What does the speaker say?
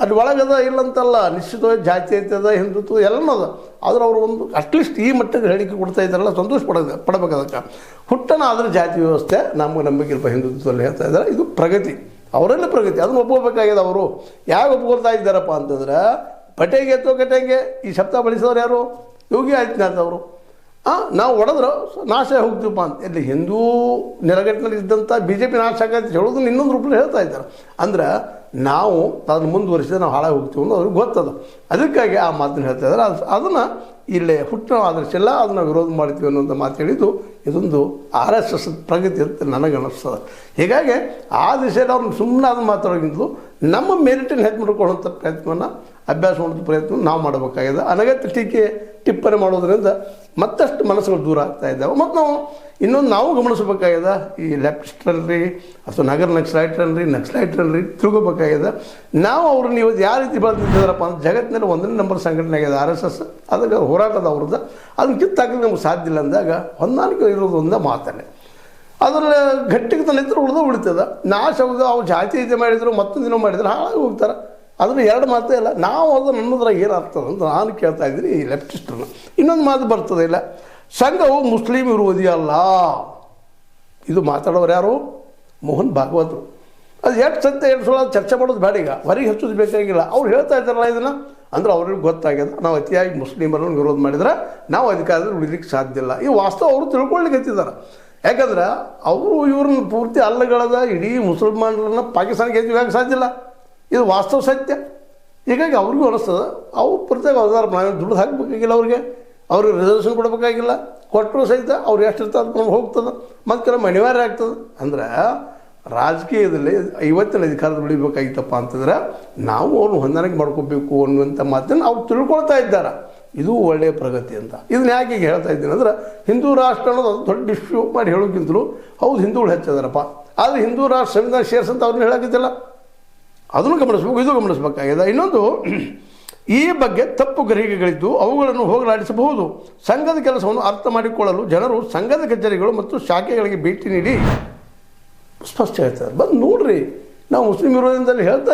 ಅಲ್ಲಿ ಒಳಗದ ಇಲ್ಲಂತಲ್ಲ, ನಿಶ್ಚಿತವಾಗಿ ಜಾತಿ ಐತದ, ಹಿಂದುತ್ವ ಎಲ್ಲನೂ ಅದ. ಆದ್ರೆ ಅವರು ಒಂದು ಅಟ್ಲೀಸ್ಟ್ ಈ ಮಟ್ಟಕ್ಕೆ ಹೇಳಿಕೆ ಕೊಡ್ತಾ ಇದ್ದಾರಲ್ಲ, ಸಂತೋಷ ಪಡಬೇಕು. ಅದಕ್ಕೆ ಹುಟ್ಟನ ಆದ್ರೆ ಜಾತಿ ವ್ಯವಸ್ಥೆ ನಮಗೆ ನಂಬಿಕೆ ಇಲ್ಪ ಹಿಂದುತ್ವದಲ್ಲಿ ಹೇಳ್ತಾ ಇದ್ದಾರೆ. ಇದು ಪ್ರಗತಿ, ಅವರೆಲ್ಲ ಪ್ರಗತಿ, ಅದನ್ನು ಒಪ್ಕೋಬೇಕಾಗಿದೆ. ಅವರು ಯಾಕೆ ಒಪ್ಕೊಳ್ತಾ ಇದ್ದಾರಪ್ಪ ಅಂತಂದ್ರೆ, ಪಟೇಗೆ ಎತ್ತೋ ಕಟೆಗೆ ಈ ಶಬ್ದ ಬಳಸಿದವ್ರು ಯಾರು? ಯೋಗಿ ಆದಿತ್ಯನಾಥ್ ಅವರು. ನಾವು ಹೊಡೆದ್ರೆ ನಾಶ ಹೋಗ್ತೀವಪ್ಪ ಅಂತ. ಇಲ್ಲಿ ಹಿಂದೂ ನೆಲಗಟ್ಟಿನಲ್ಲಿ ಇದ್ದಂಥ BJP ನಾಶ ಆಗತ್ತೆ ಹೇಳೋದನ್ನ ಇನ್ನೊಂದು ರೂಪದಲ್ಲಿ ಹೇಳ್ತಾ ಇದ್ದಾರೆ. ಅಂದ್ರೆ ನಾವು ಅದನ್ನು ಮುಂದುವರಿಸಿದ್ರೆ ನಾವು ಹಾಳಾಗಿ ಹೋಗ್ತೀವಿ ಅನ್ನೋ ಅವ್ರಿಗೆ ಗೊತ್ತದ. ಅದಕ್ಕಾಗಿ ಆ ಮಾತನ್ನು ಹೇಳ್ತಾ ಇದ್ದಾರೆ. ಅದನ್ನು ಇಲ್ಲೇ ಹುಟ್ಟಿನ ಆದರ್ಶ ಇಲ್ಲ, ಅದನ್ನು ವಿರೋಧ ಮಾಡ್ತೀವಿ ಅನ್ನೋಂಥ ಮಾತು ಹೇಳಿದ್ದು ಇದೊಂದು RSS ಪ್ರಗತಿ ಅಂತ ನನಗೆ ಅನ್ನಿಸ್ತದೆ. ಹೀಗಾಗಿ ಆ ದಿಶೆಯಲ್ಲಿ ಅವ್ರನ್ನ ಸುಮ್ಮನೆ ಅದನ್ನು ಮಾತಾಡೋಗಿಂತಲೂ ನಮ್ಮ ಮೆರಿಟನ್ನು ಹೆಚ್ಚು ಮಾಡ್ಕೊಳ್ಳುವಂಥ ಪ್ರಯತ್ನವನ್ನು, ಅಭ್ಯಾಸ ಮಾಡೋದು ಪ್ರಯತ್ನ ನಾವು ಮಾಡಬೇಕಾಗಿದೆ. ಅನಗತ್ಯ ಟೀಕೆ ಟಿಪ್ಪಣಿ ಮಾಡೋದ್ರಿಂದ ಮತ್ತಷ್ಟು ಮನಸ್ಸುಗಳು ದೂರ ಆಗ್ತಾ ಇದ್ದಾವೆ. ಮತ್ತು ನಾವು ಗಮನಿಸಬೇಕಾಗಿದೆ, ಈ ಲೆಫ್ಟಿಸ್ಟ್ರಲ್ರಿ ಅಥವಾ ನಗರ ನಕ್ಸಲೈಟ್ರಲ್ರಿ ತಿಳ್ಕೊಬೇಕಾಗಿದೆ. ನಾವು ಅವ್ರನ್ನ ಇವತ್ತು ಯಾವ ರೀತಿ ಬೆಳೆದಿದ್ದಾರಪ್ಪ ಅಂತ ಜಗತ್ತಿನಲ್ಲಿ 1ನೇ ನಂಬರ್ ಸಂಘಟನೆ ಆಗಿದೆ RSS. ಅದಕ್ಕೆ ಹೋರಾಟದ ಅವ್ರದ್ದು, ಅದನ್ನ ಕಿತ್ತಾಕಲಿಕ್ಕೆ ನಮ್ಗೆ ಸಾಧ್ಯ ಇಲ್ಲ ಅಂದಾಗ ಹೊಂದಾಣಿಕೆ ಇರೋದು ಒಂದೇ ಮಾತಲ್ಲೇ. ಅದರಲ್ಲಿ ಗಟ್ಟಿಗೆ ತನ್ನಿದ್ರೆ ಉಳಿತದ. ನಾಶ ಹೋದ ಅವ್ರು ಜಾತಿ ಇದೆ ಮಾಡಿದ್ರು, ಮತ್ತೊಂದು ದಿನ ಮಾಡಿದ್ರು ಹಾಳಾಗಿ ಹೋಗ್ತಾರೆ. ಅದನ್ನು ಎರಡು ಮಾತೇ ಇಲ್ಲ. ನಾವು ಅದು ನನ್ನದ್ರಾಗ ಏನಾಗ್ತದೆ ಅಂತ ನಾನು ಕೇಳ್ತಾ ಇದ್ದೀನಿ ಈ ಲೆಫ್ಟಿಸ್ಟ್ರನ್ನ. ಇನ್ನೊಂದು ಮಾತು ಬರ್ತದೆ, ಇಲ್ಲ ಸಂಘವು ಮುಸ್ಲಿಂ ವಿರೋಧಿ ಅಲ್ಲ. ಇದು ಮಾತಾಡೋರು ಯಾರು? ಮೋಹನ್ ಭಾಗವತರು. ಅದು ಎಷ್ಟು ಸತ್ಯ ಎಷ್ಟು ಸುಳ್ಳು ಚರ್ಚೆ ಮಾಡೋದು ಬೇಡ, ಈಗ ಹೊರಗೆ ಹಚ್ಚೋದು ಬೇಕಾಗಿಲ್ಲ. ಅವ್ರು ಹೇಳ್ತಾ ಇದ್ದಾರಲ್ಲ ಇದನ್ನು, ಅಂದ್ರೆ ಅವ್ರಿಗೆ ಗೊತ್ತಾಗ್ಯದ ನಾವು ಅತಿಯಾಗಿ ಮುಸ್ಲಿಮರನ್ನು ವಿರೋಧ ಮಾಡಿದ್ರೆ ನಾವು ಅಧಿಕಾರದಲ್ಲಿ ಉಳಿಲಿಕ್ಕೆ ಸಾಧ್ಯ ಇಲ್ಲ. ಈ ವಾಸ್ತವ ಅವರು ತಿಳ್ಕೊಳ್ಳಿಕ್ಕೆ ಹತ್ತಿದ್ದಾರೆ. ಯಾಕಂದ್ರೆ ಅವರು ಇವ್ರನ್ನ ಪೂರ್ತಿ ಅಲ್ಲಗಳದ ಇಡೀ ಮುಸಲ್ಮಾನರನ್ನ ಪಾಕಿಸ್ತಾನಕ್ಕೆ ಎತ್ತಿವಾಗ ಸಾಧ್ಯ ಇಲ್ಲ. ಇದು ವಾಸ್ತವ ಸತ್ಯ. ಹೀಗಾಗಿ ಅವ್ರಿಗೂ ಅನಿಸ್ತದೆ ಅವ್ರು ಪ್ರತ್ಯೇಕ ಅವಧಾರ ನಾವು ದುಡ್ಡು ಹಾಕಬೇಕಾಗಿಲ್ಲ, ಅವ್ರಿಗೆ ರಿಸರ್ವೇಷನ್ ಕೊಡಬೇಕಾಗಿಲ್ಲ. ಕೊಟ್ಟರು ಸಹಿತ ಅವ್ರು ಎಷ್ಟಿರ್ತದೆ ಅದಕ್ಕೆ ಹೋಗ್ತದೆ, ಮತ್ತು ಕೆಲವು ಅನಿವಾರ್ಯ ಆಗ್ತದೆ. ಅಂದ್ರೆ ರಾಜಕೀಯದಲ್ಲಿ ಇವತ್ತಿನ ಅಧಿಕಾರದ ಉಳಿಬೇಕಾಗಿತ್ತಪ್ಪ ಅಂತಂದ್ರೆ ನಾವು ಅವ್ರನ್ನ ಹೊಂದಾಣಿಕೆ ಮಾಡ್ಕೋಬೇಕು ಅನ್ನುವಂಥ ಮಾತನ್ನು ಅವ್ರು ತಿಳ್ಕೊಳ್ತಾ ಇದ್ದಾರೆ. ಇದು ಒಳ್ಳೆಯ ಪ್ರಗತಿ ಅಂತ. ಇದನ್ನ ಯಾಕೆ ಈಗ ಹೇಳ್ತಾ ಇದ್ದೀನಿ ಅಂದ್ರೆ, ಹಿಂದೂ ರಾಷ್ಟ್ರ ಅನ್ನೋದು ಅದು ದೊಡ್ಡ ಇಶ್ಯೂ ಮಾಡಿ ಹೇಳೋಕ್ಕಿಂತಲೂ ಹೌದು ಹಿಂದೂಗಳು ಹೆಚ್ಚದಾರಪ್ಪ, ಆದರೆ ಹಿಂದೂ ರಾಷ್ಟ್ರ ಸಂವಿಧಾನ ಸೇರಿಸಂತ ಅವ್ರನ್ನ ಹೇಳೋಕ್ಕಿದ್ದಿಲ್ಲ. ಅದನ್ನು ಗಮನಿಸ್ಬೇಕು, ಇದು ಗಮನಿಸಬೇಕಾಗಿದೆ. ಇನ್ನೊಂದು, ಈ ಬಗ್ಗೆ ತಪ್ಪು ಗ್ರಹಿಕೆಗಳಿದ್ದು ಅವುಗಳನ್ನು ಹೋಗಲಾಡಿಸಬಹುದು. ಸಂಘದ ಕೆಲಸವನ್ನು ಅರ್ಥ ಮಾಡಿಕೊಳ್ಳಲು ಜನರು ಸಂಘದ ಕಚೇರಿಗಳು ಮತ್ತು ಶಾಖೆಗಳಿಗೆ ಭೇಟಿ ನೀಡಿ ಸ್ಪಷ್ಟ ಹೇಳ್ತಾರೆ. ಬಂದು ನೋಡ್ರಿ, ನಾವು ಮುಸ್ಲಿಂ ವಿರೋಧದಲ್ಲಿ ಹೇಳ್ತಾ